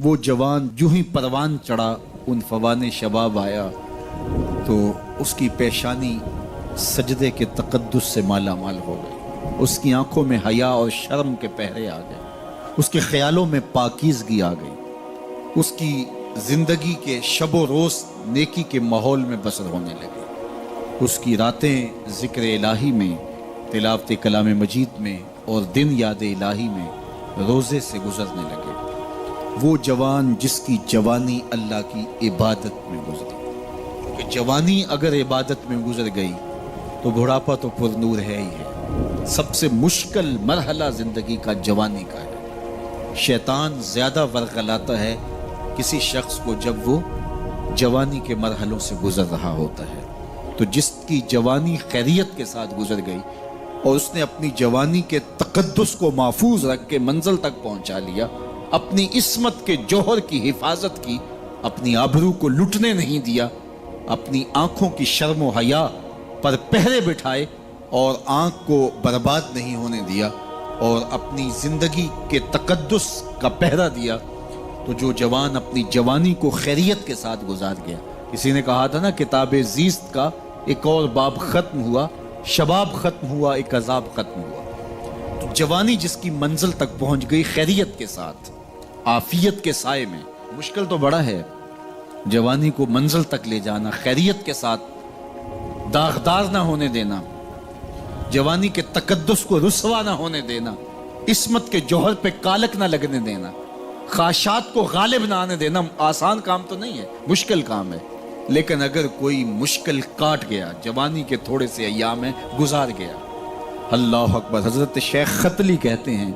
وہ جوان جو ہی پروان چڑھا ان فوان شباب آیا تو اس کی پیشانی سجدے کے تقدس سے مالا مال ہو گئی، اس کی آنکھوں میں حیا اور شرم کے پہرے آ گئے، اس کے خیالوں میں پاکیزگی آ گئی، اس کی زندگی کے شب و روز نیکی کے ماحول میں بسر ہونے لگے، اس کی راتیں ذکر الہی میں، تلاوت کلام مجید میں اور دن یاد الہی میں روزے سے گزرنے لگے۔ وہ جوان جس کی جوانی اللہ کی عبادت میں گزری، کہ جوانی اگر عبادت میں گزر گئی تو بڑھاپا تو پر نور ہے ہی ہے۔ سب سے مشکل مرحلہ زندگی کا جوانی کا ہے۔ شیطان زیادہ ورغلاتا ہے کسی شخص کو جب وہ جوانی کے مرحلوں سے گزر رہا ہوتا ہے۔ تو جس کی جوانی خیریت کے ساتھ گزر گئی اور اس نے اپنی جوانی کے تقدس کو محفوظ رکھ کے منزل تک پہنچا لیا، اپنی عصمت کے جوہر کی حفاظت کی، اپنی آبرو کو لٹنے نہیں دیا، اپنی آنکھوں کی شرم و حیا پر پہرے بٹھائے اور آنکھ کو برباد نہیں ہونے دیا اور اپنی زندگی کے تقدس کا پہرا دیا، تو جو جوان اپنی جوانی کو خیریت کے ساتھ گزار گیا۔ کسی نے کہا تھا نا، کتاب زیست کا ایک اور باب ختم ہوا، شباب ختم ہوا، ایک عذاب ختم ہوا۔ تو جوانی جس کی منزل تک پہنچ گئی خیریت کے ساتھ، عافیت کے سائے میں۔ مشکل تو بڑا ہے جوانی کو منزل تک لے جانا، خیریت کے ساتھ، داغدار نہ ہونے دینا، جوانی کے تقدس کو رسوا نہ ہونے دینا، عصمت کے جوہر پہ کالک نہ لگنے دینا، خواہشات کو غالب نہ آنے دینا۔ آسان کام تو نہیں ہے، مشکل کام ہے، لیکن اگر کوئی مشکل کاٹ گیا، جوانی کے تھوڑے سے ایام میں گزار گیا۔ اللہ اکبر۔ حضرت شیخ ختلی کہتے ہیں،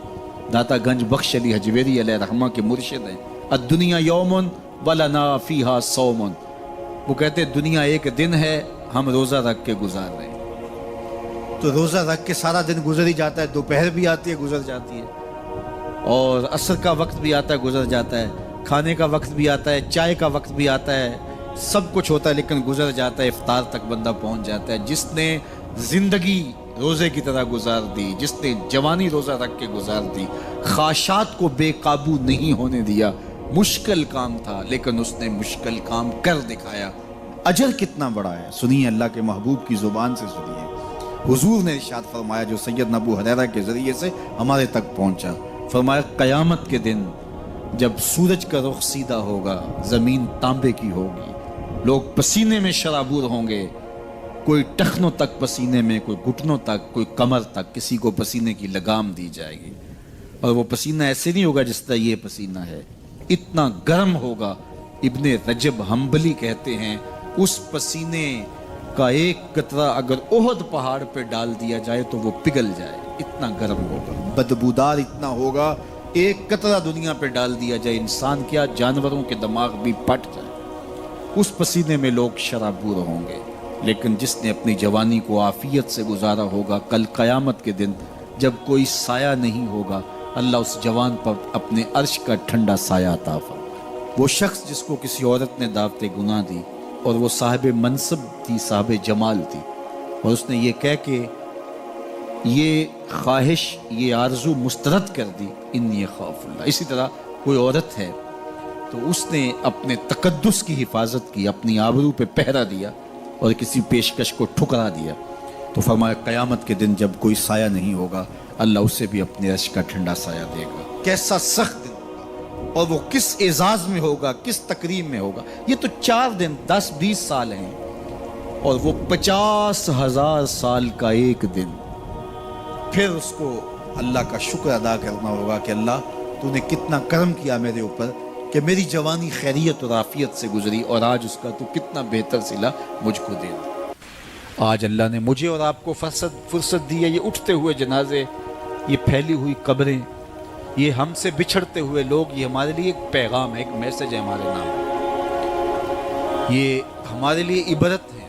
داتا گنج بخش علی حجویری علیہ رحمہ کے مرشد ہیں، الدنیا یوم ولنا فیہا صوم۔ وہ کہتے ہیں دنیا ایک دن ہے، ہم روزہ رکھ کے گزار رہے ہیں۔ تو روزہ رکھ کے سارا دن گزر ہی جاتا ہے، دوپہر بھی آتی ہے گزر جاتی ہے، اور عصر کا وقت بھی آتا ہے گزر جاتا ہے، کھانے کا وقت بھی آتا ہے، چائے کا وقت بھی آتا ہے، سب کچھ ہوتا ہے لیکن گزر جاتا ہے، افطار تک بندہ پہنچ جاتا ہے۔ جس نے زندگی روزے کی طرح گزار دی، جس نے جوانی روزہ رکھ کے گزار دی، خواہشات کو بے قابو نہیں ہونے دیا، مشکل کام تھا لیکن اس نے مشکل کام کر دکھایا۔ اجر کتنا بڑا ہے، سنیے اللہ کے محبوب کی زبان سے سنیے۔ حضور نے ارشاد فرمایا جو سید ابو ہریرہ کے ذریعے سے ہمارے تک پہنچا، فرمایا قیامت کے دن جب سورج کا رخ سیدھا ہوگا، زمین تانبے کی ہوگی، لوگ پسینے میں شرابور ہوں گے، کوئی ٹخنوں تک پسینے میں، کوئی گھٹنوں تک، کوئی کمر تک، کسی کو پسینے کی لگام دی جائے گی، اور وہ پسینہ ایسے نہیں ہوگا جس طرح یہ پسینہ ہے، اتنا گرم ہوگا۔ ابن رجب حنبلی کہتے ہیں اس پسینے کا ایک قطرہ اگر احد پہاڑ پہ ڈال دیا جائے تو وہ پگھل جائے، اتنا گرم ہوگا، بدبودار اتنا ہوگا، ایک قطرہ دنیا پہ ڈال دیا جائے، انسان کیا جانوروں کے دماغ بھی پھٹ جائے، اس پسینے میں لوگ شرابور ہوں گے۔ لیکن جس نے اپنی جوانی کو عافیت سے گزارا ہوگا، کل قیامت کے دن جب کوئی سایہ نہیں ہوگا، اللہ اس جوان پر اپنے عرش کا ٹھنڈا سایہ عطا فرمائے۔ وہ شخص جس کو کسی عورت نے دعوت گناہ دی اور وہ صاحب منصب تھی، صاحب جمال تھی، اور اس نے یہ کہہ کے یہ خواہش، یہ آرزو مسترد کر دی، انی خاف اللہ۔ اسی طرح کوئی عورت ہے تو اس نے اپنے تقدس کی حفاظت کی، اپنی آبرو پہ پہرا دیا اور کسی پیشکش کو ٹھکرا دیا، تو فرمایا قیامت کے دن جب کوئی سایہ نہیں ہوگا، اللہ اسے بھی اپنے عرش کا ٹھنڈا سایہ دے گا۔ کیسا سخت دن ہوگا، اور وہ کس اعزاز میں ہوگا، کس تکریم میں ہوگا۔ یہ تو 4 دن 10-20 سال ہیں، اور وہ 50,000 سال کا ایک دن۔ پھر اس کو اللہ کا شکر ادا کرنا ہوگا کہ اللہ تو نے کتنا کرم کیا میرے اوپر کہ میری جوانی خیریت اور عافیت سے گزری، اور آج اس کا تو کتنا بہتر صلہ مجھ کو دے دیا۔ آج اللہ نے مجھے اور آپ کو فرصت دی ہے، یہ اٹھتے ہوئے جنازے، یہ پھیلی ہوئی قبریں، یہ ہم سے بچھڑتے ہوئے لوگ، یہ ہمارے لیے ایک پیغام ہے، ایک میسج ہے ہمارے نام، یہ ہمارے لیے عبرت ہے۔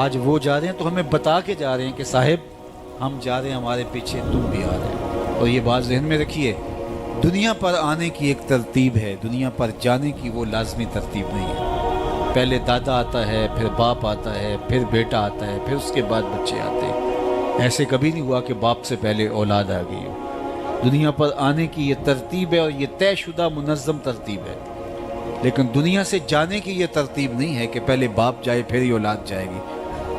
آج وہ جا رہے ہیں تو ہمیں بتا کے جا رہے ہیں کہ صاحب ہم جا رہے ہیں، ہمارے پیچھے تم بھی آ رہے ہیں۔ اور یہ بات ذہن میں رکھیے، دنیا پر آنے کی ایک ترتیب ہے، دنیا پر جانے کی وہ لازمی ترتیب نہیں ہے۔ پہلے دادا آتا ہے، پھر باپ آتا ہے، پھر بیٹا آتا ہے، پھر اس کے بعد بچے آتے ہیں۔ ایسے کبھی نہیں ہوا کہ باپ سے پہلے اولاد آ گئی ہو، دنیا پر آنے کی یہ ترتیب ہے اور یہ طے شدہ منظم ترتیب ہے، لیکن دنیا سے جانے کی یہ ترتیب نہیں ہے کہ پہلے باپ جائے پھر ہی اولاد جائے گی۔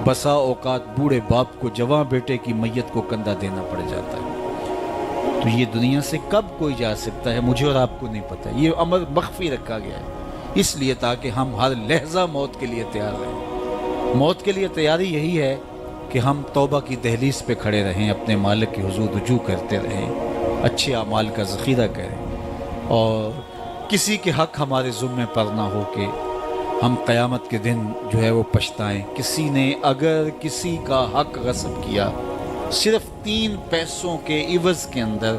بسا اوقات بوڑھے باپ کو جوان بیٹے کی میت کو کندھا دینا پڑ جاتا ہے۔ تو یہ دنیا سے کب کوئی جا سکتا ہے مجھے اور آپ کو نہیں پتہ، یہ امر مخفی رکھا گیا ہے اس لیے تاکہ ہم ہر لحظہ موت کے لیے تیار رہیں۔ موت کے لیے تیاری یہی ہے کہ ہم توبہ کی دہلیز پہ کھڑے رہیں، اپنے مالک کی حضور رجوع کرتے رہیں، اچھے اعمال کا ذخیرہ کریں، اور کسی کے حق ہمارے ذمے پر نہ ہو کہ ہم قیامت کے دن جو ہے وہ پچھتائیں۔ کسی نے اگر کسی کا حق غصب کیا صرف 3 پیسوں کے عوض کے اندر،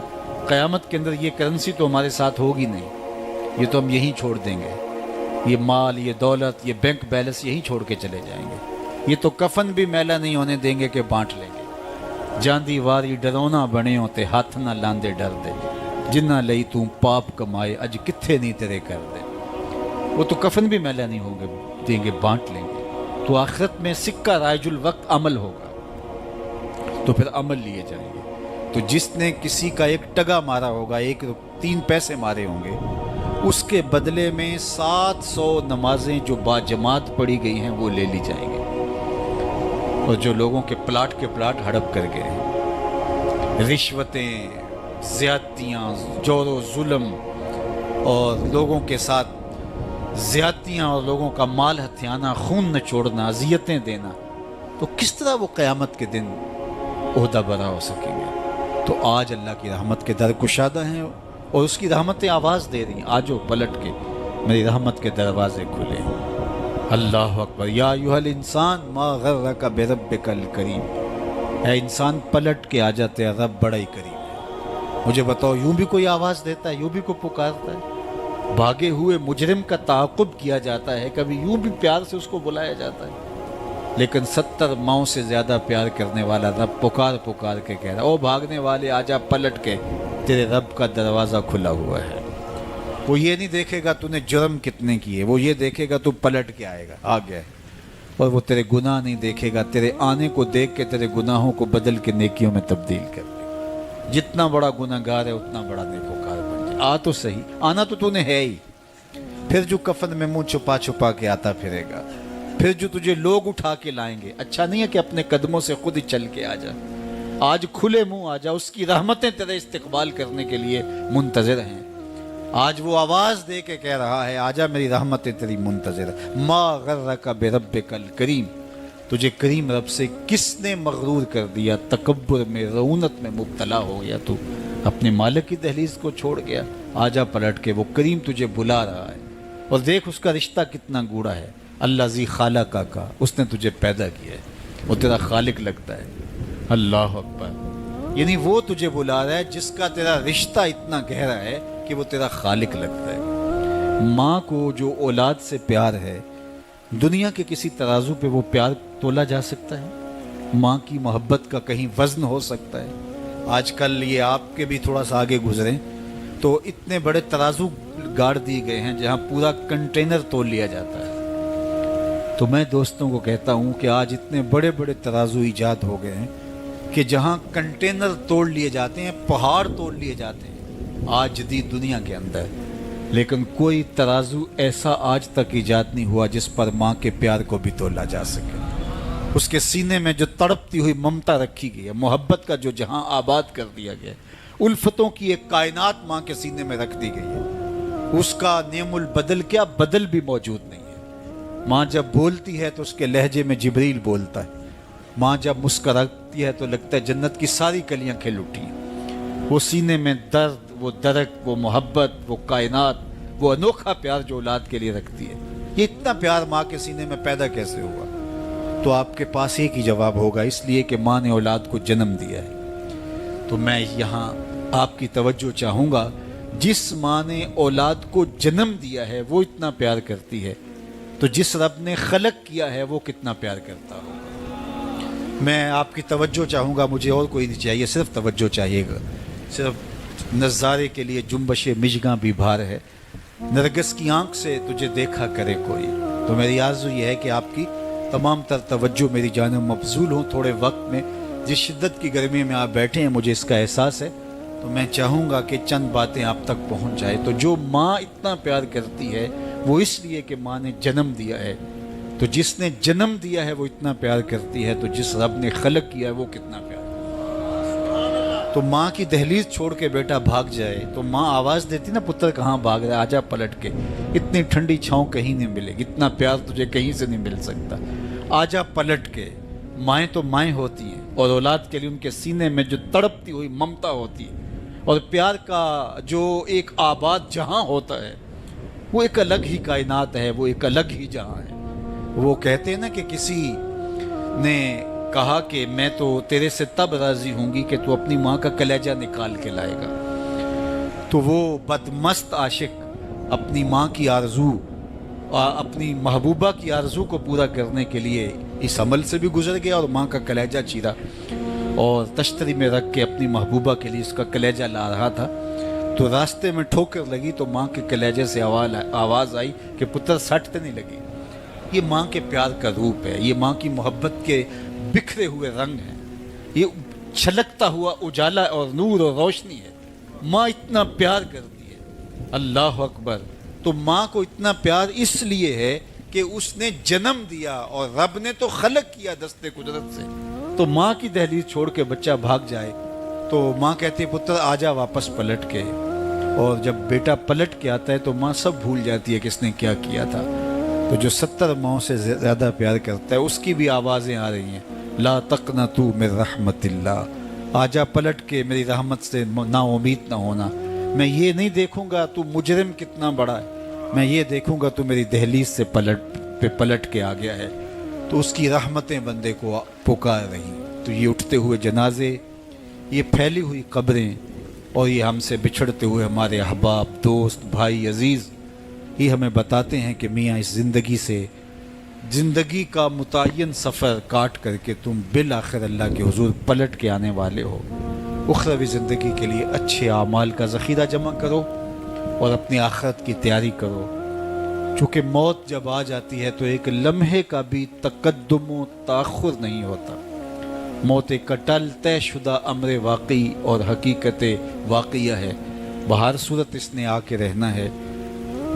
قیامت کے اندر یہ کرنسی تو ہمارے ساتھ ہوگی نہیں، یہ تو ہم یہیں چھوڑ دیں گے، یہ مال، یہ دولت، یہ بینک بیلنس یہیں چھوڑ کے چلے جائیں گے، یہ تو کفن بھی میلا نہیں ہونے دیں گے کہ بانٹ لیں گے۔ جاندی واری ڈرونا بنے ہوتے ہاتھ نہ لاندے ڈر دے، جنہ لئی تو پاپ کمائے اج کتھے نہیں تیرے کر دے۔ وہ تو کفن بھی میلا نہیں ہوگے دیں گے، بانٹ لیں گے۔ تو آخرت میں سکہ رائج الوقت عمل ہوگا، تو پھر عمل لیے جائیں گے۔ تو جس نے کسی کا 1 ٹگا مارا ہوگا، 3 پیسے مارے ہوں گے، اس کے بدلے میں 700 نمازیں جو با جماعت پڑھی گئی ہیں وہ لے لی جائیں گے، اور جو لوگوں کے پلاٹ ہڑپ کر گئے ہیں، رشوتیں، زیادتیاں، جور و ظلم اور لوگوں کے ساتھ زیادتیاں اور لوگوں کا مال ہتھیانا، خون نچوڑنا، اذیتیں دینا، تو کس طرح وہ قیامت کے دن عہدہ برا ہو سکیں گے؟ تو آج اللہ کی رحمت کے در کشادہ ہیں اور اس کی رحمتیں آواز دے رہی ہیں، آجو پلٹ کے میری رحمت کے دروازے کھلے ہیں۔ اللہ اکبر۔ یا ایھا الانسان ما غرک بربک الکریم، اے انسان پلٹ کے آ جاتے، رب بڑا ہی کریم ہے۔ مجھے بتاؤ، یوں بھی کوئی آواز دیتا ہے، یوں بھی کوئی پکارتا ہے؟ بھاگے ہوئے مجرم کا تعاقب کیا جاتا ہے، کبھی یوں بھی پیار سے اس کو بلایا جاتا ہے، لیکن 70 ماؤں سے زیادہ پیار کرنے والا رب پکار کے کہہ رہا، او بھاگنے والے آجا پلٹ کے، تیرے رب کا دروازہ کھلا ہوا ہے۔ وہ یہ نہیں دیکھے گا تو نے جرم کتنے کیے، وہ یہ دیکھے گا تو پلٹ کے آئے گا، آ گیا ہے۔ اور وہ تیرے گناہ نہیں دیکھے گا، تیرے آنے کو دیکھ کے تیرے گناہوں کو بدل کے نیکیوں میں تبدیل کر دے گا۔ جتنا بڑا گناہ گار ہے اتنا بڑا نیکوکار بن جائے۔ آ تو صحیح، آنا تو نے ہے ہی، پھر جو کفن میں منہ چھپا کے آتا پھرے گا، پھر جو تجھے لوگ اٹھا کے لائیں گے۔ اچھا نہیں ہے کہ اپنے قدموں سے خود ہی چل کے آ جا، آج کھلے منہ آ جا، اس کی رحمتیں تیرے استقبال کرنے کے لیے منتظر ہیں۔ آج وہ آواز دے کے کہہ رہا ہے، آجا میری رحمتیں تیری منتظر ہے۔ ما غرک بربک الکریم، تجھے کریم رب سے کس نے مغرور کر دیا؟ تکبر میں، رعونت میں مبتلا ہو گیا، تو اپنے مالک کی دہلیز کو چھوڑ گیا۔ آجا پلٹ کے، وہ کریم تجھے بلا رہا ہے، اور دیکھ اس کا رشتہ کتنا گوڑا ہے۔ اللہ ذی خالقہ کا، اس نے تجھے پیدا کیا ہے، وہ تیرا خالق لگتا ہے۔ اللہ اکبر۔ یعنی وہ تجھے بلا رہا ہے جس کا تیرا رشتہ اتنا گہرا ہے کہ وہ تیرا خالق لگتا ہے۔ ماں کو جو اولاد سے پیار ہے، دنیا کے کسی ترازو پہ وہ پیار تولا جا سکتا ہے؟ ماں کی محبت کا کہیں وزن ہو سکتا ہے؟ آج کل یہ آپ کے بھی تھوڑا سا آگے گزریں تو اتنے بڑے ترازو گاڑ دیے گئے ہیں جہاں پورا کنٹینر تول لیا جاتا ہے۔ تو میں دوستوں کو کہتا ہوں کہ آج اتنے بڑے بڑے ترازو ایجاد ہو گئے ہیں کہ جہاں کنٹینر توڑ لیے جاتے ہیں، پہاڑ توڑ لیے جاتے ہیں آج جدید دنیا کے اندر، لیکن کوئی ترازو ایسا آج تک ایجاد نہیں ہوا جس پر ماں کے پیار کو بھی تولا جا سکے۔ اس کے سینے میں جو تڑپتی ہوئی ممتا رکھی گئی ہے، محبت کا جو جہاں آباد کر دیا گیا ہے، الفتوں کی ایک کائنات ماں کے سینے میں رکھ دی گئی ہے، اس کا نعم البدل کیا بدل بھی موجود نہیں ہے۔ ماں جب بولتی ہے تو اس کے لہجے میں جبریل بولتا ہے، ماں جب مسکراتی ہے تو لگتا ہے جنت کی ساری کلیاں کھل اٹھی ہیں۔ وہ سینے میں درد، وہ درک، وہ محبت، وہ کائنات، وہ انوکھا پیار جو اولاد کے لیے رکھتی ہے، یہ اتنا پیار ماں کے سینے میں پیدا کیسے ہوا؟ تو آپ کے پاس ایک ہی جواب ہوگا، اس لیے کہ ماں نے اولاد کو جنم دیا ہے۔ تو میں یہاں آپ کی توجہ چاہوں گا، جس ماں نے اولاد کو جنم دیا ہے وہ اتنا پیار کرتی ہے، تو جس رب نے خلق کیا ہے وہ کتنا پیار کرتا ہوگا۔ میں آپ کی توجہ چاہوں گا، مجھے اور کوئی نہیں چاہیے، صرف توجہ چاہیے گا۔ صرف نظارے کے لیے جنبش مژگاں بھی بھار ہے، نرگس کی آنکھ سے تجھے دیکھا کرے کوئی۔ تو میری آرزو یہ ہے کہ آپ کی تمام تر توجہ میری جانب مبذول ہوں تھوڑے وقت میں۔ جس شدت کی گرمی میں آپ بیٹھے ہیں مجھے اس کا احساس ہے، تو میں چاہوں گا کہ چند باتیں آپ تک پہنچ جائے. تو جو ماں اتنا پیار کرتی ہے وہ اس لیے کہ ماں نے جنم دیا ہے. تو جس نے جنم دیا ہے وہ اتنا پیار کرتی ہے, تو جس رب نے خلق کیا ہے وہ کتنا پیار. تو ماں کی دہلیز چھوڑ کے بیٹا بھاگ جائے تو ماں آواز دیتی نا, پتر کہاں بھاگ رہا ہے, آجا پلٹ کے, اتنی ٹھنڈی چھاؤں کہیں نہیں ملے گی, اتنا پیار تجھے کہیں سے نہیں مل سکتا, آجا پلٹ کے. مائیں تو مائیں ہوتی ہیں اور اولاد کے لیے ان کے سینے میں جو تڑپتی ہوئی ممتا ہوتی ہے اور پیار کا جو ایک آباد جہاں ہوتا ہے وہ ایک الگ ہی کائنات ہے, وہ ایک الگ ہی جہاں ہے. وہ کہتے ہیں نا کہ کسی نے کہا کہ میں تو تیرے سے تب راضی ہوں گی کہ تو اپنی ماں کا کلیجہ نکال کے لائے گا. تو وہ بدمست عاشق اپنی ماں کی آرزو, اپنی محبوبہ کی آرزو کو پورا کرنے کے لیے اس عمل سے بھی گزر گیا اور ماں کا کلیجہ چیرا اور تشتری میں رکھ کے اپنی محبوبہ کے لیے اس کا کلیجہ لا رہا تھا. تو راستے میں ٹھوکر لگی تو ماں کے کلیجے سے آواز آئی کہ پتر سٹ تو نہیں لگی. یہ ماں کے پیار کا روپ ہے, یہ ماں کی محبت کے بکھرے ہوئے رنگ ہیں, یہ چھلکتا ہوا اجالا اور نور اور روشنی ہے. ماں اتنا پیار کرتی ہے, اللہ اکبر. تو ماں کو اتنا پیار اس لیے ہے کہ اس نے جنم دیا اور رب نے تو خلق کیا دستے قدرت سے. تو ماں کی دہلیز چھوڑ کے بچہ بھاگ جائے تو ماں کہتی ہے پتر آجا واپس پلٹ کے. اور جب بیٹا پلٹ کے آتا ہے تو ماں سب بھول جاتی ہے کہ اس نے کیا کیا تھا. تو جو 70 ماؤں سے زیادہ پیار کرتا ہے اس کی بھی آوازیں آ رہی ہیں, لا تقنطوا من رحمت اللہ, آجا پلٹ کے میری رحمت سے نا امید نہ ہونا. میں یہ نہیں دیکھوں گا تو مجرم کتنا بڑا ہے, میں یہ دیکھوں گا تو میری دہلیز سے پلٹ کے آ گیا ہے. تو اس کی رحمتیں بندے کو پکار رہی. تو یہ اٹھتے ہوئے جنازے, یہ پھیلی ہوئی قبریں اور یہ ہم سے بچھڑتے ہوئے ہمارے احباب, دوست, بھائی, عزیز, یہ ہمیں بتاتے ہیں کہ میاں اس زندگی سے زندگی کا متعین سفر کاٹ کر کے تم بالآخر اللہ کے حضور پلٹ کے آنے والے ہو. اخروی زندگی کے لیے اچھے اعمال کا ذخیرہ جمع کرو اور اپنی آخرت کی تیاری کرو. چونکہ موت جب آ جاتی ہے تو ایک لمحے کا بھی تقدم و تاخر نہیں ہوتا. موت ایک اٹل طے شدہ امر واقعی اور حقیقت واقعہ ہے. بہر صورت اس نے آ کے رہنا ہے,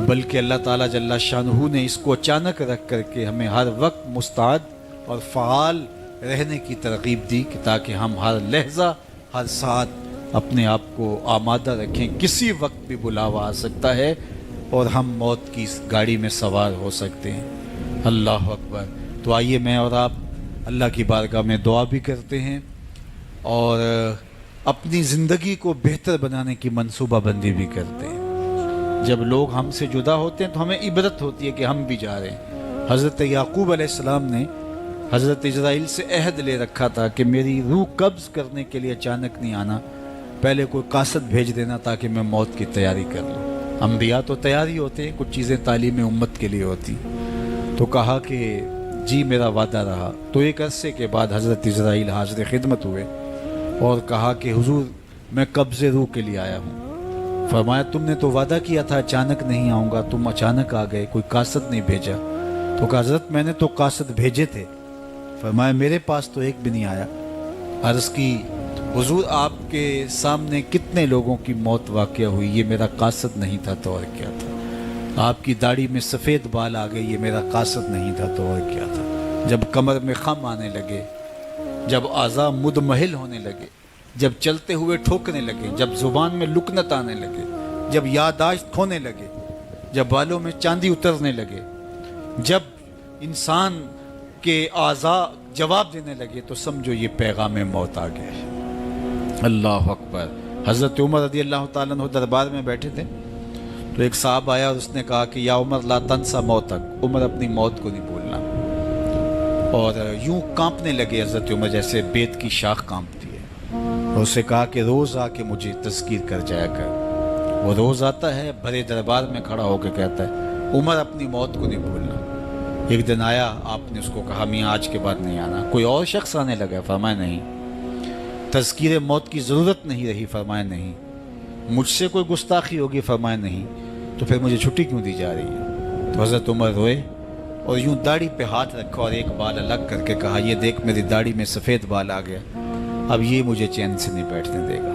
بلکہ اللہ تعالیٰ جل شانہ نے اس کو اچانک رکھ کر کے ہمیں ہر وقت مستعد اور فعال رہنے کی ترغیب دی کہ تاکہ ہم ہر لحظہ ہر ساتھ اپنے آپ کو آمادہ رکھیں. کسی وقت بھی بلاوا آ سکتا ہے اور ہم موت کی اس گاڑی میں سوار ہو سکتے ہیں. اللہ اکبر. تو آئیے میں اور آپ اللہ کی بارگاہ میں دعا بھی کرتے ہیں اور اپنی زندگی کو بہتر بنانے کی منصوبہ بندی بھی کرتے ہیں. جب لوگ ہم سے جدا ہوتے ہیں تو ہمیں عبرت ہوتی ہے کہ ہم بھی جا رہے ہیں. حضرت یعقوب علیہ السلام نے حضرت اسرائیل سے عہد لے رکھا تھا کہ میری روح قبض کرنے کے لیے اچانک نہیں آنا, پہلے کوئی قاصد بھیج دینا تاکہ میں موت کی تیاری کر لوں. انبیاء تو تیاری ہوتے ہیں, کچھ چیزیں تعلیم امت کے لیے ہوتی. تو کہا کہ جی میرا وعدہ رہا. تو ایک عرصے کے بعد حضرت اسرائیل حاضر خدمت ہوئے اور کہا کہ حضور میں قبض روح کے لیے آیا ہوں. فرمایا تم نے تو وعدہ کیا تھا اچانک نہیں آؤں گا, تم اچانک آ گئے, کوئی قاصد نہیں بھیجا. تو کہا حضرت میں نے تو قاصد بھیجے تھے. فرمایا میرے پاس تو ایک بھی نہیں آیا. عرض کی حضور آپ کے سامنے کتنے لوگوں کی موت واقع ہوئی, یہ میرا قاصد نہیں تھا تو اور کیا تھا. آپ کی داڑھی میں سفید بال آ گئے, یہ میرا قاصد نہیں تھا تو اور کیا تھا. جب کمر میں خم آنے لگے, جب اعضاء مدمحل ہونے لگے, جب چلتے ہوئے ٹھوکنے لگے, جب زبان میں لکنت آنے لگے, جب یادداشت کھونے لگے, جب بالوں میں چاندی اترنے لگے, جب انسان کے اعضاء جواب دینے لگے, تو سمجھو یہ پیغام موت آ گیا ہے. اللہ اکبر. حضرت عمر رضی اللہ تعالیٰ عنہ دربار میں بیٹھے تھے تو ایک صاحب آیا اور اس نے کہا کہ یا عمر لا تنسا موتک, عمر اپنی موت کو نہیں بھولنا. اور یوں کانپنے لگے حضرت عمر جیسے بیت کی شاخ کانپتی ہے. اور اسے کہا کہ روز آ کے مجھے تذکیر کر جایا کر. وہ روز آتا ہے, بھرے دربار میں کھڑا ہو کے کہتا ہے عمر اپنی موت کو نہیں بھولنا. ایک دن آیا, آپ نے اس کو کہا میاں آج کے بعد نہیں آنا. کوئی اور شخص آنے لگا, فرمایا نہیں. تذکیر موت کی ضرورت نہیں رہی, فرمایا نہیں. مجھ سے کوئی گستاخی ہوگی, فرمایا نہیں. تو پھر مجھے چھٹی کیوں دی جا رہی ہے. تو حضرت عمر روئے اور یوں داڑھی پہ ہاتھ رکھا اور ایک بال الگ کر کے کہا یہ دیکھ میری داڑھی میں سفید بال آ گیا, اب یہ مجھے چین سے نہیں بیٹھنے دے گا.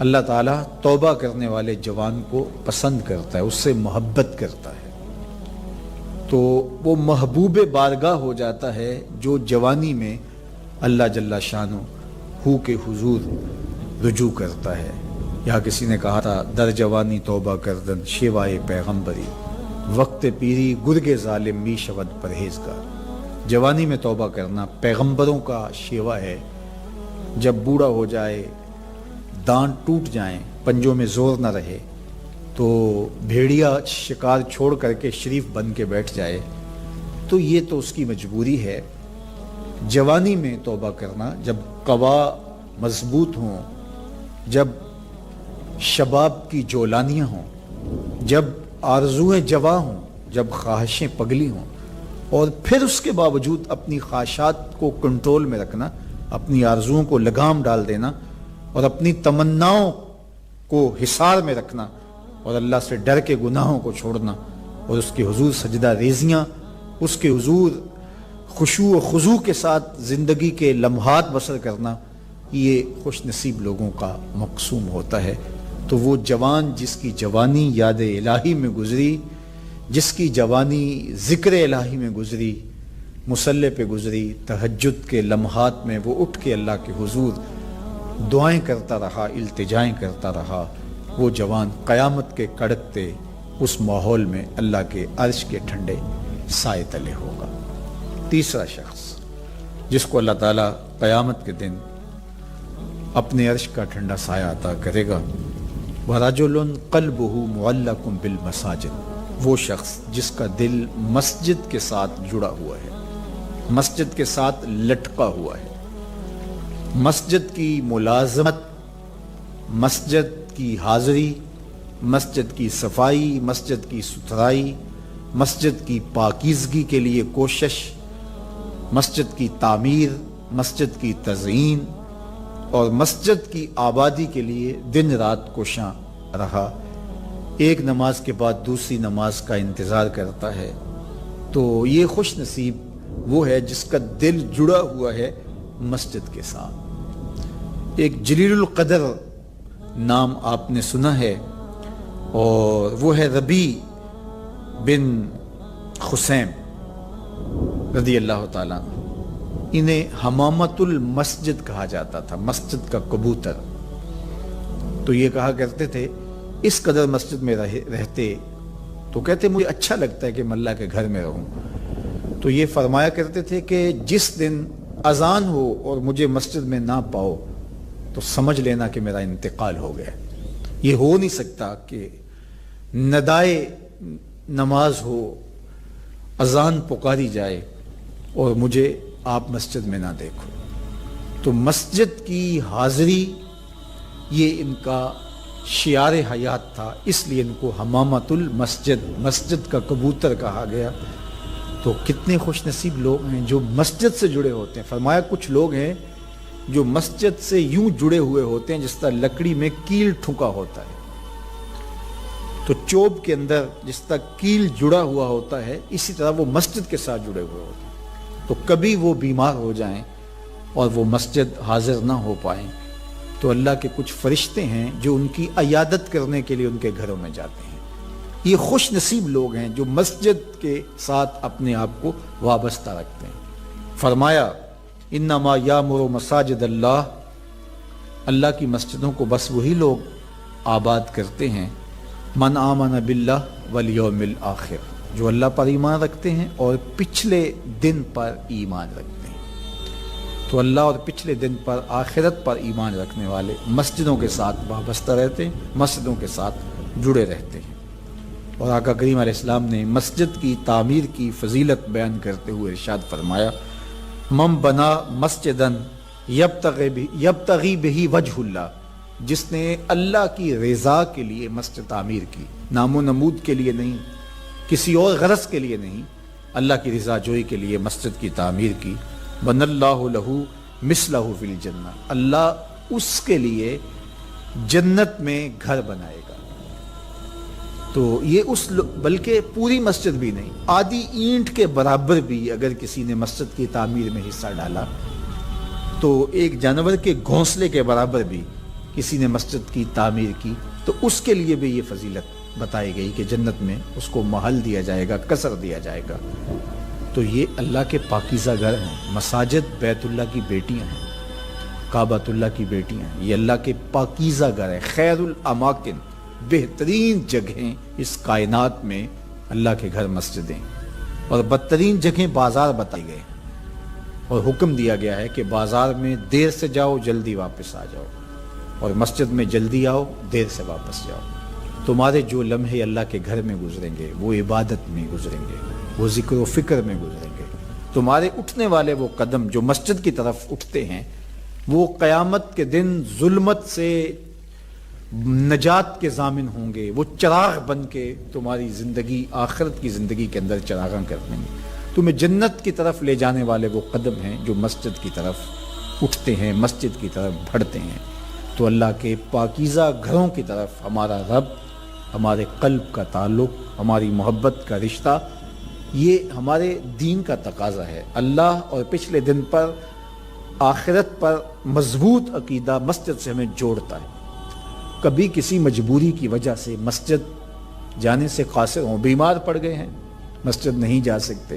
اللہ تعالیٰ توبہ کرنے والے جوان کو پسند کرتا ہے، اس سے محبت کرتا ہے، تو وہ محبوب بارگاہ ہو جاتا ہے جو جوانی میں اللہ جل شانہ ہو کے حضور رجوع کرتا ہے۔ یا کسی نے کہا تھا در جوانی توبہ کردن شیوائے پیغمبری، وقت پیری گرگ ظالم می شود پرہیزگار۔ جوانی میں توبہ کرنا پیغمبروں کا شیوا ہے۔ جب بوڑھا ہو جائے، دانت ٹوٹ جائیں، پنجوں میں زور نہ رہے، تو بھیڑیا شکار چھوڑ کر کے شریف بن کے بیٹھ جائے، تو یہ تو اس کی مجبوری ہے۔ جوانی میں توبہ کرنا جب قوا مضبوط ہوں، جب شباب کی جولانیاں ہوں، جب آرزویں جواں ہوں، جب خواہشیں پگلی ہوں، اور پھر اس کے باوجود اپنی خواہشات کو کنٹرول میں رکھنا، اپنی آرزوؤں کو لگام ڈال دینا اور اپنی تمناؤں کو حصار میں رکھنا اور اللہ سے ڈر کے گناہوں کو چھوڑنا اور اس کے حضور سجدہ ریزیاں، اس کے حضور خشوع و خضوع کے ساتھ زندگی کے لمحات بسر کرنا، یہ خوش نصیب لوگوں کا مقسوم ہوتا ہے۔ تو وہ جوان جس کی جوانی یاد الہی میں گزری، جس کی جوانی ذکر الہی میں گزری، مصلی پہ گزری، تہجد کے لمحات میں وہ اٹھ کے اللہ کے حضور دعائیں کرتا رہا، التجائیں کرتا رہا، وہ جوان قیامت کے کڑکتے اس ماحول میں اللہ کے عرش کے ٹھنڈے سائے تلے ہوگا۔ تیسرا شخص جس کو اللہ تعالیٰ قیامت کے دن اپنے عرش کا ٹھنڈا سایہ عطا کرے گا، وَرَجُلٌ قَلْبُهُ مُعَلَّقٌ بِالْمَسَاجِدِ، وہ شخص جس کا دل مسجد کے ساتھ جڑا ہوا ہے، مسجد کے ساتھ لٹکا ہوا ہے، مسجد کی ملازمت، مسجد کی حاضری، مسجد کی صفائی، مسجد کی ستھرائی، مسجد کی پاکیزگی کے لیے کوشش، مسجد کی تعمیر، مسجد کی تزئین اور مسجد کی آبادی کے لیے دن رات کوشاں رہا، ایک نماز کے بعد دوسری نماز کا انتظار کرتا ہے، تو یہ خوش نصیب وہ ہے جس کا دل جڑا ہوا ہے مسجد کے ساتھ۔ ایک جلیل القدر نام آپ نے سنا ہے، اور وہ ہے ربیع بن خثیم رضی اللہ تعالیٰ عنہ۔ انہیں حمامت المسجد کہا جاتا تھا، مسجد کا کبوتر۔ تو یہ کہا کرتے تھے اس قدر مسجد میں رہتے تو کہتے مجھے اچھا لگتا ہے کہ میں اللہ کے گھر میں رہوں۔ تو یہ فرمایا کرتے تھے کہ جس دن اذان ہو اور مجھے مسجد میں نہ پاؤ تو سمجھ لینا کہ میرا انتقال ہو گیا۔ یہ ہو نہیں سکتا کہ ندائے نماز ہو، اذان پکاری جائے اور مجھے آپ مسجد میں نہ دیکھو۔ تو مسجد کی حاضری یہ ان کا شعار حیات تھا، اس لیے ان کو حمامت المسجد، مسجد کا کبوتر کہا گیا۔ تو کتنے خوش نصیب لوگ ہیں جو مسجد سے جڑے ہوتے ہیں۔ فرمایا کچھ لوگ ہیں جو مسجد سے یوں جڑے ہوئے ہوتے ہیں جس طرح لکڑی میں کیل ٹھکا ہوتا ہے، تو چوب کے اندر جس طرح کیل جڑا ہوا ہوتا ہے، اسی طرح وہ مسجد کے ساتھ جڑے ہوئے ہوتے ہیں۔ تو کبھی وہ بیمار ہو جائیں اور وہ مسجد حاضر نہ ہو پائیں تو اللہ کے کچھ فرشتے ہیں جو ان کی عیادت کرنے کے لیے ان کے گھروں میں جاتے ہیں۔ یہ خوش نصیب لوگ ہیں جو مسجد کے ساتھ اپنے آپ کو وابستہ رکھتے ہیں۔ فرمایا انما یامر مساجد اللہ، اللہ کی مسجدوں کو بس وہی لوگ آباد کرتے ہیں من آمن باللہ والیوم الآخر، جو اللہ پر ایمان رکھتے ہیں اور پچھلے دن پر ایمان رکھتے ہیں۔ تو اللہ اور پچھلے دن پر، آخرت پر ایمان رکھنے والے مسجدوں کے ساتھ وابستہ رہتے ہیں، مسجدوں کے ساتھ جڑے رہتے ہیں۔ اور آقا کریم علیہ السلام نے مسجد کی تعمیر کی فضیلت بیان کرتے ہوئے ارشاد فرمایا من بنا مسجدن یبتغی بہ وجہ اللہ، جس نے اللہ کی رضا کے لیے مسجد تعمیر کی، نام و نمود کے لیے نہیں، کسی اور غرض کے لیے نہیں، اللہ کی رضا جوئی کے لیے مسجد کی تعمیر کی، بن اللہ لہ مثلہ فی الجنہ، اللہ اس کے لیے جنت میں گھر بنائے گا۔ تو یہ بلکہ پوری مسجد بھی نہیں، آدھی اینٹ کے برابر بھی اگر کسی نے مسجد کی تعمیر میں حصہ ڈالا تو ایک جانور کے گھونسلے کے برابر بھی کسی نے مسجد کی تعمیر کی تو اس کے لیے بھی یہ فضیلت بتائی گئی کہ جنت میں اس کو محل دیا جائے گا، قصر دیا جائے گا۔ تو یہ اللہ کے پاکیزہ گھر ہیں، مساجد بیت اللہ کی بیٹیاں ہیں، کعبۃ اللہ کی بیٹیاں ہیں، یہ اللہ کے پاکیزہ گھر ہیں، خیر الاماکن، بہترین جگہیں اس کائنات میں اللہ کے گھر مسجدیں، اور بدترین جگہیں بازار بتائی گئے اور حکم دیا گیا ہے کہ بازار میں دیر سے جاؤ جلدی واپس آ جاؤ، اور مسجد میں جلدی آؤ دیر سے واپس جاؤ۔ تمہارے جو لمحے اللہ کے گھر میں گزریں گے وہ عبادت میں گزریں گے، وہ ذکر و فکر میں گزریں گے۔ تمہارے اٹھنے والے وہ قدم جو مسجد کی طرف اٹھتے ہیں وہ قیامت کے دن ظلمت سے نجات کے ضامن ہوں گے، وہ چراغ بن کے تمہاری زندگی، آخرت کی زندگی کے اندر چراغاں کر دیں گے۔ تمہیں جنت کی طرف لے جانے والے وہ قدم ہیں جو مسجد کی طرف اٹھتے ہیں، مسجد کی طرف بڑھتے ہیں۔ تو اللہ کے پاکیزہ گھروں کی طرف ہمارا رب، ہمارے قلب کا تعلق، ہماری محبت کا رشتہ، یہ ہمارے دین کا تقاضا ہے۔ اللہ اور پچھلے دن پر، آخرت پر مضبوط عقیدہ مسجد سے ہمیں جوڑتا ہے۔ کبھی کسی مجبوری کی وجہ سے مسجد جانے سے قاصر ہوں، بیمار پڑ گئے ہیں، مسجد نہیں جا سکتے،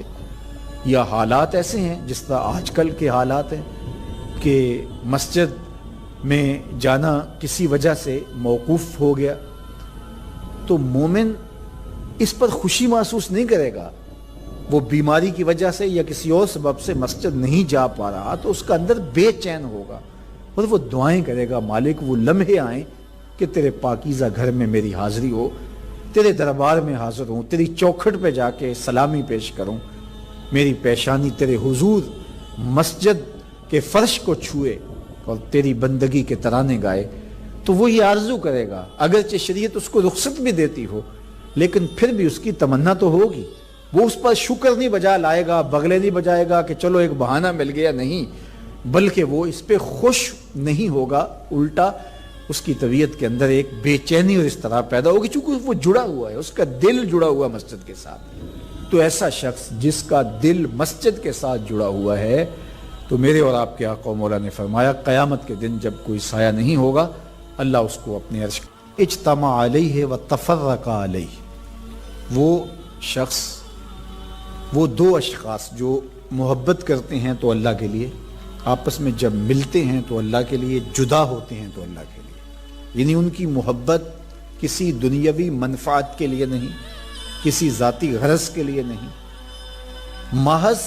یا حالات ایسے ہیں جس طرح آج کل کے حالات ہیں کہ مسجد میں جانا کسی وجہ سے موقوف ہو گیا، تو مومن اس پر خوشی محسوس نہیں کرے گا۔ وہ بیماری کی وجہ سے یا کسی اور سبب سے مسجد نہیں جا پا رہا تو اس کا اندر بے چین ہوگا، اور وہ دعائیں کرے گا، مالک وہ لمحے آئیں کہ تیرے پاکیزہ گھر میں میری حاضری ہو، تیرے دربار میں حاضر ہوں، تیری چوکھٹ پہ جا کے سلامی پیش کروں، میری پیشانی تیرے حضور مسجد کے فرش کو چھوئے اور تیری بندگی کے ترانے گائے۔ تو وہ یہ آرزو کرے گا، اگرچہ شریعت اس کو رخصت بھی دیتی ہو لیکن پھر بھی اس کی تمنا تو ہوگی۔ وہ اس پر شکر نہیں بجا لائے گا، بغلے نہیں بجائے گا کہ چلو ایک بہانہ مل گیا، نہیں، بلکہ وہ اس پہ خوش نہیں ہوگا، الٹا اس کی طبیعت کے اندر ایک بے چینی اور اس طرح پیدا ہوگی، چونکہ وہ جڑا ہوا ہے، اس کا دل جڑا ہوا مسجد کے ساتھ۔ تو ایسا شخص جس کا دل مسجد کے ساتھ جڑا ہوا ہے، تو میرے اور آپ کے آقا و مولا نے فرمایا قیامت کے دن جب کوئی سایہ نہیں ہوگا، اللہ اس کو اپنے عرش اجتمع علیہ و تفرق علیہ۔ وہ شخص، وہ دو اشخاص جو محبت کرتے ہیں تو اللہ کے لیے، آپس میں جب ملتے ہیں تو اللہ کے لیے، جدا ہوتے ہیں تو اللہ کے لیے، یعنی ان کی محبت کسی دنیاوی منفعت کے لیے نہیں، کسی ذاتی غرض کے لیے نہیں، محض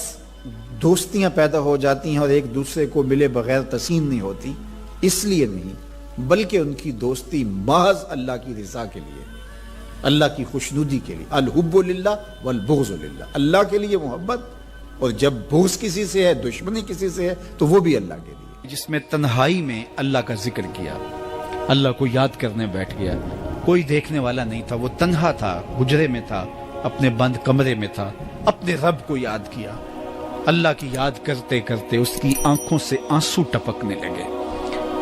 دوستیاں پیدا ہو جاتی ہیں اور ایک دوسرے کو ملے بغیر تسین نہیں ہوتی، اس لیے نہیں، بلکہ ان کی دوستی محض اللہ کی رضا کے لیے، اللہ کی خوشنودی کے لیے۔ الحب للہ والبغض للہ، اللہ کے لیے محبت، اور جب بغض کسی سے ہے، دشمنی کسی سے ہے، تو وہ بھی اللہ کے لیے۔ جس میں تنہائی میں اللہ کا ذکر کیا، اللہ کو یاد کرنے بیٹھ گیا، کوئی دیکھنے والا نہیں تھا، وہ تنہا تھا، حجرے میں تھا، اپنے بند کمرے میں تھا، اپنے رب کو یاد کیا، اللہ کی یاد کرتے کرتے اس کی آنکھوں سے آنسو ٹپکنے لگے،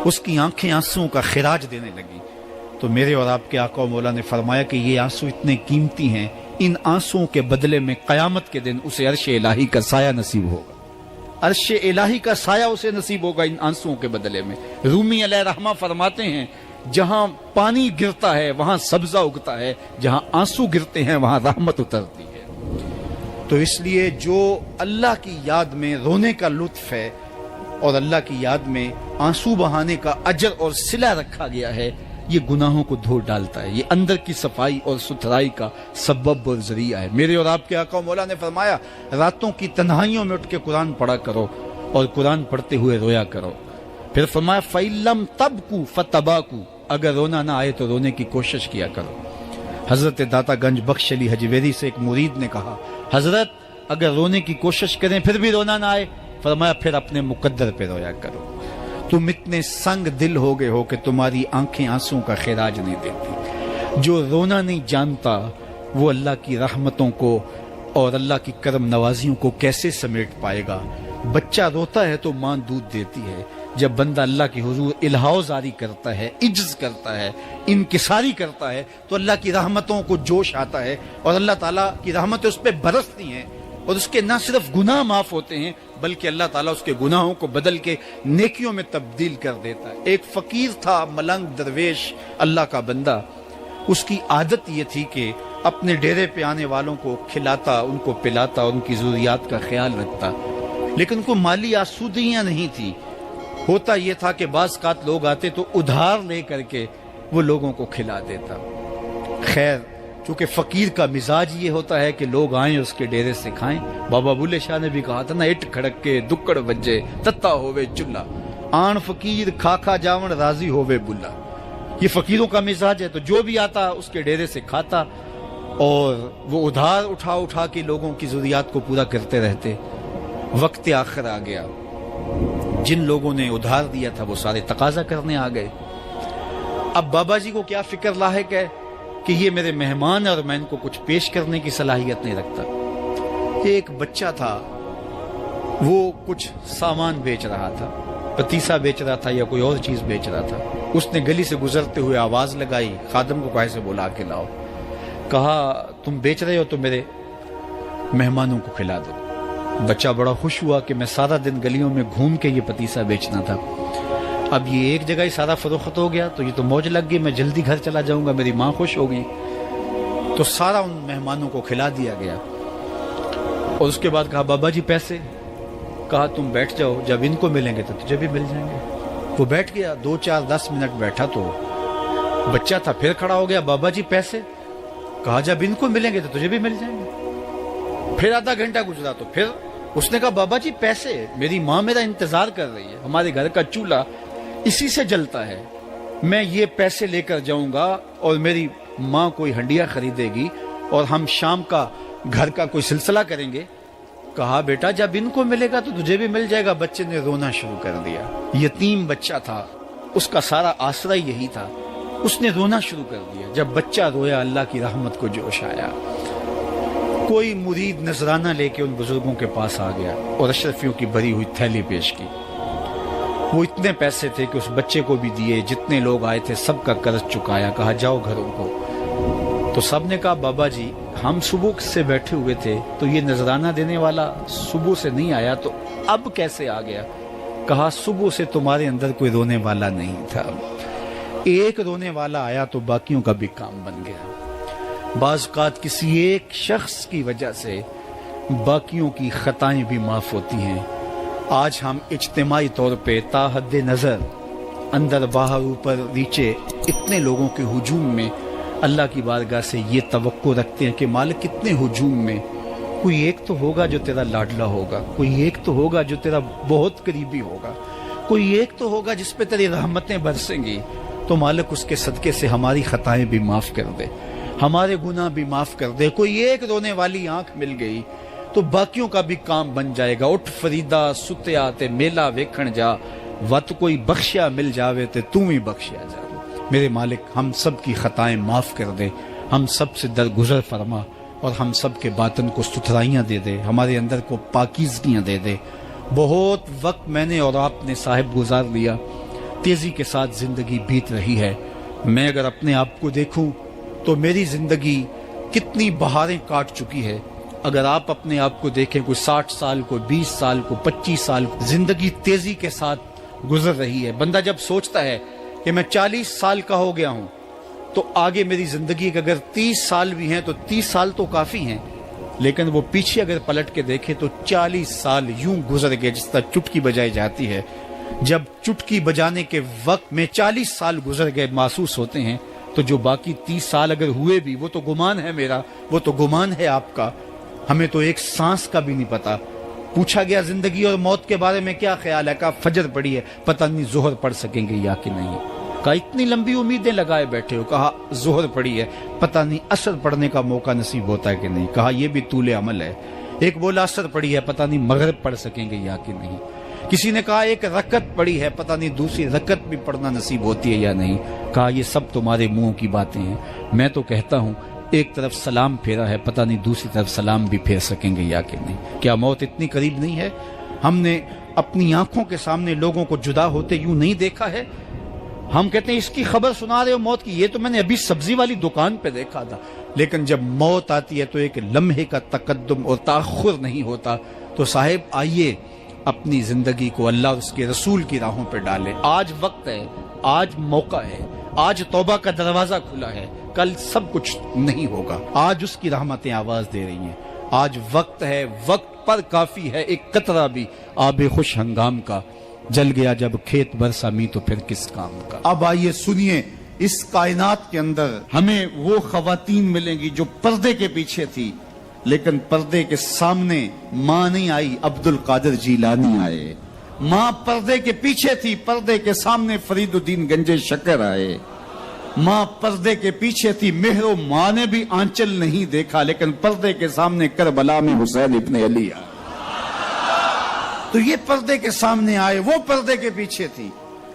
اس کی آنکھیں آنسوؤں کا خراج دینے لگی۔ تو میرے اور آپ کے آقا و مولا نے فرمایا کہ یہ آنسو اتنے قیمتی ہیں، ان آنسوؤں کے بدلے میں قیامت کے دن اسے عرش الہی کا سایہ نصیب ہوگا، عرش الہی کا سایہ اسے نصیب ہوگا ان آنسوؤں کے بدلے میں۔ رومی علیہ رحمہ فرماتے ہیں جہاں پانی گرتا ہے وہاں سبزہ اگتا ہے، جہاں آنسو گرتے ہیں وہاں رحمت اترتی ہے۔ تو اس لیے جو اللہ کی یاد میں رونے کا لطف ہے اور اللہ کی یاد میں آنسو بہانے کا اجر اور صلہ رکھا گیا ہے، یہ گناہوں کو دھو ڈالتا ہے، یہ اندر کی صفائی اور ستھرائی کا سبب اور ذریعہ ہے۔ میرے اور آپ کے آقا و مولا نے فرمایا راتوں کی تنہائیوں میں اٹھ کے قرآن پڑھا کرو اور قرآن پڑھتے ہوئے رویا کرو۔ پھر فرمایا فَإِن لَمْ تَبْكُوا فَتَبَاكُوا، اگر رونا نہ آئے تو رونے کی کوشش کیا کرو۔ حضرت داتا گنج بخش علی حجویری سے ایک مرید نے کہا حضرت اگر رونے کی کوشش کریں پھر بھی رونا نہ آئے، فرمایا پھر اپنے مقدر پہ رویا کرو۔ تم اتنے سنگ دل ہو گئے ہو کہ تمہاری آنکھیں آنسوں کا خراج نہیں دیتی۔ جو رونا نہیں جانتا وہ اللہ کی رحمتوں کو اور اللہ کی کرم نوازیوں کو کیسے سمیٹ پائے گا؟ بچہ روتا ہے تو ماں دودھ دیتی ہے، جب بندہ اللہ کی حضور الہاؤ زاری کرتا ہے، عجز کرتا ہے، انکساری کرتا ہے، تو اللہ کی رحمتوں کو جوش آتا ہے اور اللہ تعالیٰ کی رحمتیں اس پہ برستی ہیں اور اس کے نہ صرف گناہ معاف ہوتے ہیں بلکہ اللہ تعالیٰ اس کے گناہوں کو بدل کے نیکیوں میں تبدیل کر دیتا ہے۔ ایک فقیر تھا، ملنگ درویش، اللہ کا بندہ، اس کی عادت یہ تھی کہ اپنے ڈیرے پہ آنے والوں کو کھلاتا، ان کو پلاتا، ان کی ضروریات کا خیال رکھتا، لیکن کو مالی آسودگیاں نہیں تھی۔ ہوتا یہ تھا کہ بعض اوقات لوگ آتے تو ادھار لے کر کے وہ لوگوں کو کھلا دیتا۔ خیر، چونکہ فقیر کا مزاج یہ ہوتا ہے کہ لوگ آئیں اس کے ڈیرے سے کھائیں۔ بابا بلے شاہ نے بھی کہا تھا نا، اٹ کھڑک کے دکڑ بجے تتا ہووے چلا، آن فقیر کھا کھا جاون راضی ہووے بلا۔ یہ فقیروں کا مزاج ہے، تو جو بھی آتا اس کے ڈیرے سے کھاتا اور وہ ادھار اٹھا اٹھا کے لوگوں کی ضروریات کو پورا کرتے رہتے۔ وقت آخر آ گیا، جن لوگوں نے ادھار دیا تھا وہ سارے تقاضا کرنے آ گئے۔ اب بابا جی کو کیا فکر لاحق ہے کہ یہ میرے مہمان ہیں اور میں ان کو کچھ پیش کرنے کی صلاحیت نہیں رکھتا۔ ایک بچہ تھا، وہ کچھ سامان بیچ رہا تھا، پتیسا بیچ رہا تھا یا کوئی اور چیز بیچ رہا تھا۔ اس نے گلی سے گزرتے ہوئے آواز لگائی، خادم کو کہا سے بلا کے لاؤ، کہا تم بیچ رہے ہو تو میرے مہمانوں کو کھلا دو۔ بچہ بڑا خوش ہوا کہ میں سارا دن گلیوں میں گھوم کے یہ پتیسا بیچنا تھا، اب یہ ایک جگہ ہی سارا فروخت ہو گیا تو یہ تو موج لگ گئی، میں جلدی گھر چلا جاؤں گا، میری ماں خوش ہوگی۔ تو سارا ان مہمانوں کو کھلا دیا گیا اور اس کے بعد کہا بابا جی پیسے؟ کہا تم بیٹھ جاؤ، جب ان کو ملیں گے تو تجھے بھی مل جائیں گے۔ وہ بیٹھ گیا، 2 4 10 منٹ بیٹھا تو بچہ تھا پھر کھڑا ہو گیا، بابا جی پیسے؟ کہا جب ان کو ملیں گے تو تجھے بھی مل جائیں گے۔ پھر آدھا گھنٹہ گزرا تو پھر اس نے کہا بابا جی پیسے؟ میری ماں میرا انتظار کر رہی ہے، ہمارے گھر کا چولہا اسی سے جلتا ہے، میں یہ پیسے لے کر جاؤں گا اور میری ماں کوئی ہنڈیا خریدے گی اور ہم شام کا گھر کا کوئی سلسلہ کریں گے۔ کہا بیٹا جب ان کو ملے گا تو تجھے بھی مل جائے گا۔ بچے نے رونا شروع کر دیا، یتیم بچہ تھا، اس کا سارا آسرا یہی تھا، اس نے رونا شروع کر دیا۔ جب بچہ رویا اللہ کی رحمت کو جوش آیا، کوئی مرید نذرانہ لے کے ان بزرگوں کے پاس آ گیا اور اشرفیوں کی بھری ہوئی تھیلی پیش کی۔ وہ اتنے پیسے تھے کہ اس بچے کو بھی دیے، جتنے لوگ آئے تھے سب کا قرض چکایا، کہا جاؤ گھروں کو۔ تو سب نے کہا بابا جی ہم صبح سے بیٹھے ہوئے تھے تو یہ نذرانہ دینے والا صبح سے نہیں آیا، تو اب کیسے آ گیا؟ کہا صبح سے تمہارے اندر کوئی رونے والا نہیں تھا، ایک رونے والا آیا تو باقیوں کا بھی کام بن گیا۔ بعض اوقات کسی ایک شخص کی وجہ سے باقیوں کی خطائیں بھی معاف ہوتی ہیں۔ آج ہم اجتماعی طور پہ تا حد نظر اندر باہر اوپر نیچے اتنے لوگوں کے ہجوم میں اللہ کی بارگاہ سے یہ توقع رکھتے ہیں کہ مالک کتنے ہجوم میں کوئی ایک تو ہوگا جو تیرا لاڈلا ہوگا، کوئی ایک تو ہوگا جو تیرا بہت قریبی ہوگا، کوئی ایک تو ہوگا جس پہ تیری رحمتیں برسیں گی۔ تو مالک اس کے صدقے سے ہماری خطائیں بھی معاف کر دے، ہمارے گناہ بھی معاف کر دے۔ کوئی ایک رونے والی آنکھ مل گئی تو باقیوں کا بھی کام بن جائے گا۔ اٹھ فریدا ستیا تے میلہ ویکھن جا، وت کوئی بخشیا مل جاوے تے تو ہی بخشیا جا۔ میرے مالک ہم سب کی خطائیں معاف کر دے، ہم سب سے درگزر فرما اور ہم سب کے باطن کو ستھرائیاں دے دے، ہمارے اندر کو پاکیزگیاں دے دے۔ بہت وقت میں نے اور آپ نے صاحب گزار لیا، تیزی کے ساتھ زندگی بیت رہی ہے۔ میں اگر اپنے آپ کو دیکھوں تو میری زندگی کتنی بہاریں کاٹ چکی ہے۔ اگر آپ اپنے آپ کو دیکھیں، کوئی 60 سال کو 20 سال کو 25 سال کو زندگی تیزی کے ساتھ گزر رہی ہے۔ بندہ جب سوچتا ہے کہ میں 40 سال کا ہو گیا ہوں تو آگے میری زندگی کے اگر 30 سال بھی ہیں تو 30 سال تو کافی ہیں، لیکن وہ پیچھے اگر پلٹ کے دیکھے تو 40 سال یوں گزر گئے جس طرح چٹکی بجائی جاتی ہے۔ جب چٹکی بجانے کے وقت میں 40 سال گزر گئے محسوس ہوتے ہیں، تو جو باقی 30 سال اگر ہوئے بھی وہ تو گمان ہے میرا، وہ تو گمان ہے آپ کا، ہمیں تو ایک سانس کا بھی نہیں پتا۔ پوچھا گیا زندگی اور موت کے بارے میں کیا خیال ہے؟ کہا فجر پڑی ہے، پتہ نہیں ظہر پڑھ سکیں گے یا کہ نہیں۔ کہا اتنی لمبی امیدیں لگائے بیٹھے ہو، کہا ظہر پڑی ہے، پتہ نہیں عصر پڑھنے کا موقع نصیب ہوتا ہے کہ نہیں۔ کہا یہ بھی طول عمل ہے۔ ایک بولا عصر پڑی ہے، پتہ نہیں مغرب پڑھ سکیں گے یا کہ نہیں۔ کسی نے کہا ایک رکعت پڑی ہے، پتہ نہیں دوسری رکعت بھی پڑھنا نصیب ہوتی ہے یا نہیں۔ کہا یہ سب تمہارے منہوں کی باتیں ہیں، میں تو کہتا ہوں ایک طرف سلام پھیرا ہے، پتہ نہیں دوسری طرف سلام بھی پھیر سکیں گے یا کہ نہیں۔ کیا موت اتنی قریب نہیں ہے؟ ہم نے اپنی آنکھوں کے سامنے لوگوں کو جدا ہوتے یوں نہیں دیکھا ہے؟ ہم کہتے ہیں اس کی خبر سنا رہے ہو موت کی، یہ تو میں نے ابھی سبزی والی دکان پہ دیکھا تھا۔ لیکن جب موت آتی ہے تو ایک لمحے کا تقدم اور تاخر نہیں ہوتا۔ تو صاحب آئیے اپنی زندگی کو اللہ اور اس کے رسول کی راہوں پہ ڈالیں. آج وقت ہے، آج موقع ہے، آج توبہ کا دروازہ کھلا ہے. کل سب کچھ نہیں ہوگا. آج اس کی رحمتیں آواز دے رہی ہیں. آج وقت ہے، وقت پر کافی ہے ایک قطرہ بھی آب خوش ہنگام کا. جل گیا جب کھیت برسا می تو پھر کس کام کا. اب آئیے سنیے، اس کائنات کے اندر ہمیں وہ خواتین ملیں گی جو پردے کے پیچھے تھی، لیکن پردے کے سامنے ماں نہیں آئی، عبد القادر جیلانی آئے. ماں پردے کے پیچھے تھی، پردے کے سامنے فرید الدین گنج شکر آئے. ماں پردے کے پیچھے تھی، مہر و ماں نے بھی آنچل نہیں دیکھا، لیکن پردے کے سامنے کربلا میں حسین ابن علی آئے. تو یہ پردے کے سامنے آئے، وہ پردے کے پیچھے تھی.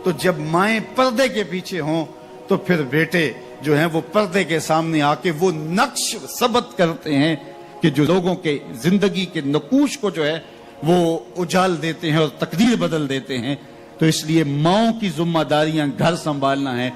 تو جب مائیں پردے کے پیچھے ہوں تو پھر بیٹے جو ہیں وہ پردے کے سامنے آ کے وہ نقش ثبت کرتے ہیں کہ جو لوگوں کے زندگی کے نقوش کو جو ہے وہ اجال دیتے ہیں اور تقدیر بدل دیتے ہیں. تو اس لیے ماؤں کی ذمہ داریاں گھر سنبھالنا ہے.